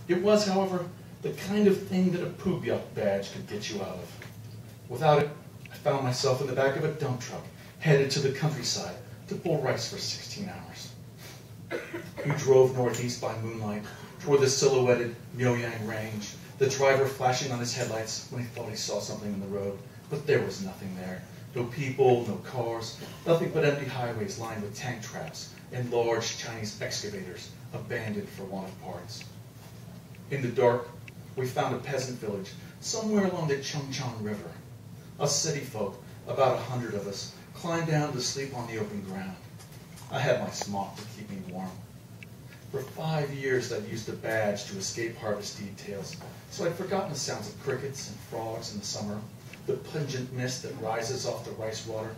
It was, however, the kind of thing that a poop-yuck badge could get you out of. Without it, I found myself in the back of a dump truck, headed to the countryside to pull rice for 16 hours. We drove northeast by moonlight toward the silhouetted Myoyang Range, the driver flashing on his headlights when he thought he saw something in the road. But there was nothing there. No people, no cars, nothing but empty highways lined with tank traps and large Chinese excavators abandoned for want of parts. In the dark, we found a peasant village somewhere along the Chongchang River. Us city folk, about 100 of us, climbed down to sleep on the open ground. I had my smock to keep me warm. For 5 years, I'd used a badge to escape harvest details, so I'd forgotten the sounds of crickets and frogs in the summer, the pungent mist that rises off the rice water.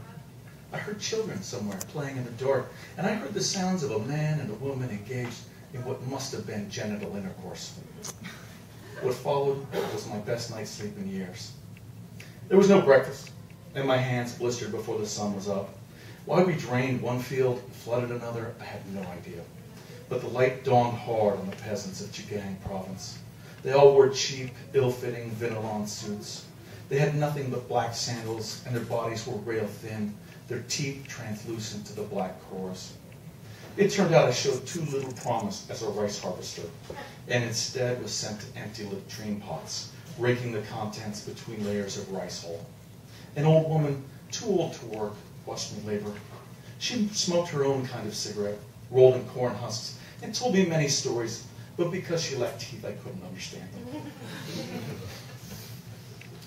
I heard children somewhere playing in the dark, and I heard the sounds of a man and a woman engaged in what must have been genital intercourse. What followed was my best night's sleep in years. There was no breakfast, and my hands blistered before the sun was up. Why we drained one field and flooded another, I had no idea. But the light dawned hard on the peasants of Jigang province. They all wore cheap, ill-fitting Vinalon suits. They had nothing but black sandals, and their bodies were rail-thin, their teeth translucent to the black cores. It turned out I showed too little promise as a rice harvester, and instead was sent to empty latrine pots, raking the contents between layers of rice hull. An old woman, too old to work, watched me labor. She smoked her own kind of cigarette, rolled in corn husks, and told me many stories, but because she lacked teeth, I couldn't understand them.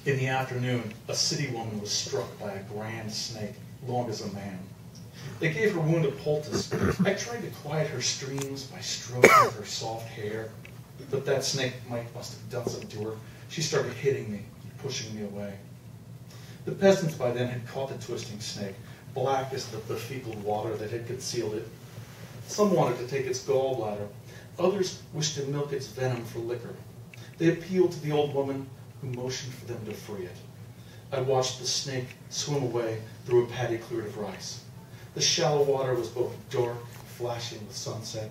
In the afternoon, a city woman was struck by a grand snake, long as a man. They gave her wound a poultice. I tried to quiet her screams by stroking her soft hair, but that snake must have done something to her. She started hitting me, pushing me away. The peasants by then had caught the twisting snake, black as the befeakled water that had concealed it. Some wanted to take its gallbladder. Others wished to milk its venom for liquor. They appealed to the old woman, who motioned for them to free it. I watched the snake swim away through a paddy cleared of rice. The shallow water was both dark and flashing with sunset.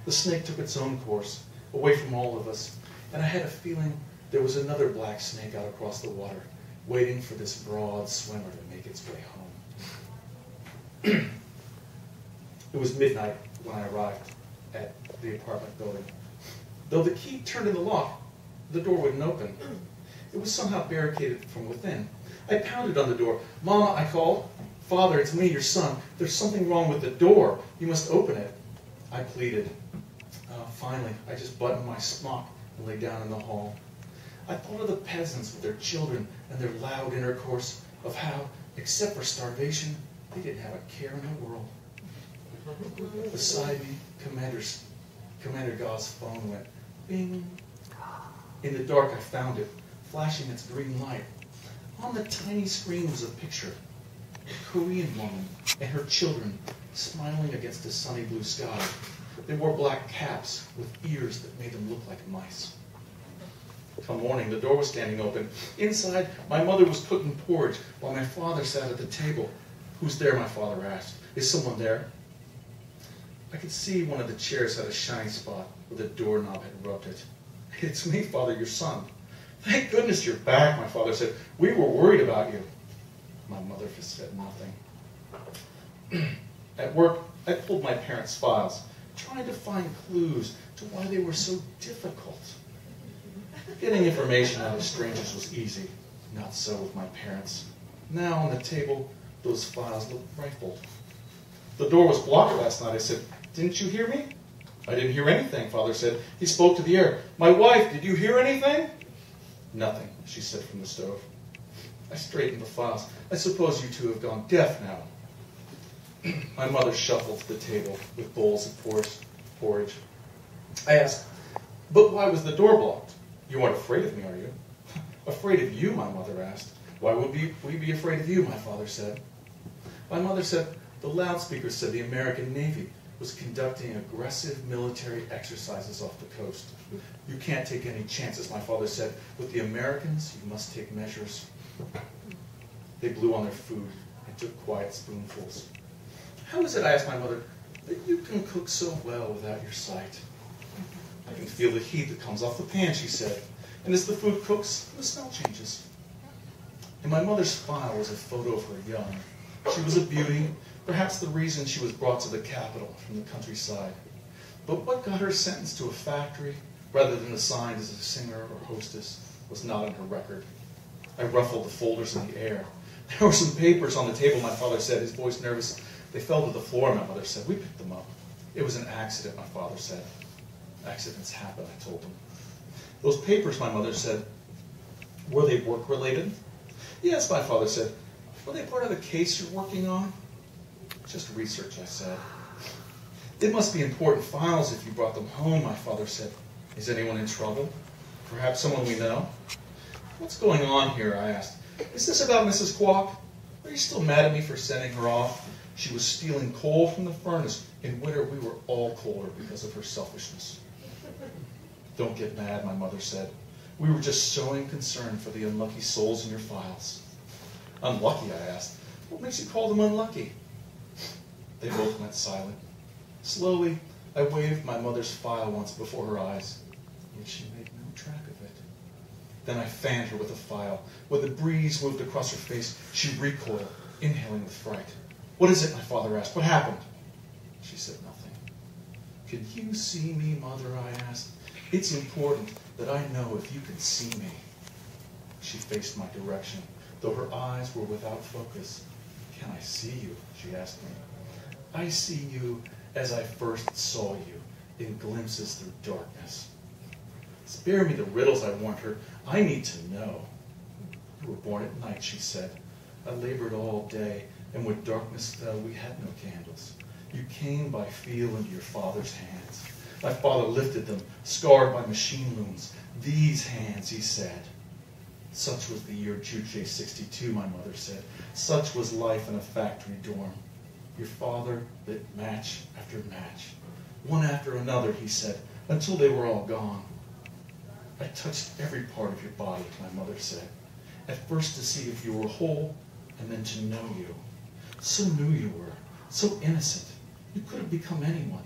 The snake took its own course, away from all of us, and I had a feeling there was another black snake out across the water, waiting for this broad swimmer to make its way home. It was midnight when I arrived at the apartment building. Though the key turned in the lock, the door wouldn't open. It was somehow barricaded from within. I pounded on the door. "Mama," I called. "Father, it's me, your son. There's something wrong with the door. You must open it." I pleaded. Finally, I just buttoned my smock and lay down in the hall. I thought of the peasants with their children and their loud intercourse, of how, except for starvation, they didn't have a care in the world. Beside me, Commander Gau's phone went bing. In the dark, I found it, flashing its green light. On the tiny screen was a picture. A Korean woman and her children smiling against a sunny blue sky. They wore black caps with ears that made them look like mice. Come morning, the door was standing open. Inside, my mother was cooking porridge while my father sat at the table. "Who's there?" my father asked. "Is someone there?" I could see one of the chairs had a shiny spot where the doorknob had rubbed it. "It's me, Father, your son." "Thank goodness you're back," my father said. "We were worried about you." My mother said nothing. At work, I pulled my parents' files, trying to find clues to why they were so difficult. Getting information out of strangers was easy. Not so with my parents. Now on the table, those files looked rifled. "The door was blocked last night," I said. "Didn't you hear me?" "I didn't hear anything," Father said. He spoke to the air. "My wife, did you hear anything?" "Nothing," she said from the stove. I straightened the files. "I suppose you two have gone deaf now." My mother shuffled to the table with bowls of porridge. I asked, "But why was the door blocked? You aren't afraid of me, are you?" "Afraid of you?" my mother asked. "Why would we be afraid of you?" my father said. My mother said, "The loudspeaker said the American Navy was conducting aggressive military exercises off the coast. You can't take any chances," my father said. "With the Americans, you must take measures." They blew on their food and took quiet spoonfuls. "How is it," I asked my mother, "that you can cook so well without your sight?" I can feel the heat that comes off the pan, she said. And as the food cooks, the smell changes. In my mother's file was a photo of her young. She was a beauty, perhaps the reason she was brought to the capital from the countryside. But what got her sentenced to a factory, rather than assigned as a singer or hostess, was not in her record. I ruffled the folders in the air. There were some papers on the table, my father said, his voice nervous. They fell to the floor, my mother said. We picked them up. It was an accident, my father said. Accidents happen, I told him. Those papers, my mother said, were they work-related? Yes, my father said. Were they part of the case you're working on? Just research, I said. It must be important files if you brought them home, my father said. Is anyone in trouble? Perhaps someone we know? What's going on here, I asked. Is this about Mrs. Kwok? Are you still mad at me for sending her off? She was stealing coal from the furnace. In winter, we were all colder because of her selfishness. Don't get mad, my mother said. We were just showing concern for the unlucky souls in your files. Unlucky, I asked. What makes you call them unlucky? They both went silent. Slowly, I waved my mother's file once before her eyes, yet she made no track of it. Then I fanned her with the file. When the breeze moved across her face, she recoiled, inhaling with fright. What is it, my father asked? What happened? She said nothing. Can you see me, mother, I asked. It's important that I know if you can see me. She faced my direction, though her eyes were without focus. Can I see you? She asked me. I see you as I first saw you, in glimpses through darkness. Spare me the riddles, I warned her. I need to know. You were born at night, she said. I labored all day, and when darkness fell, we had no candles. You came by feel into your father's hands. My father lifted them, scarred by machine looms. These hands, he said. Such was the year Juche 62, my mother said. Such was life in a factory dorm. Your father lit match after match. One after another, he said, until they were all gone. I touched every part of your body, my mother said. At first to see if you were whole, and then to know you. So new you were, so innocent. You could have become anyone.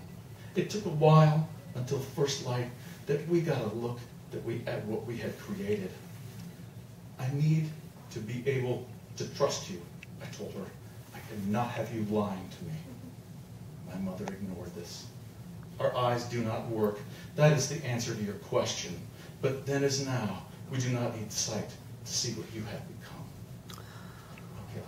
It took a while, until first light, that we got a look at what we had created. I need to be able to trust you, I told her. I cannot have you lying to me. My mother ignored this. Our eyes do not work. That is the answer to your question. But then as now, we do not need sight to see what you have become. Okay,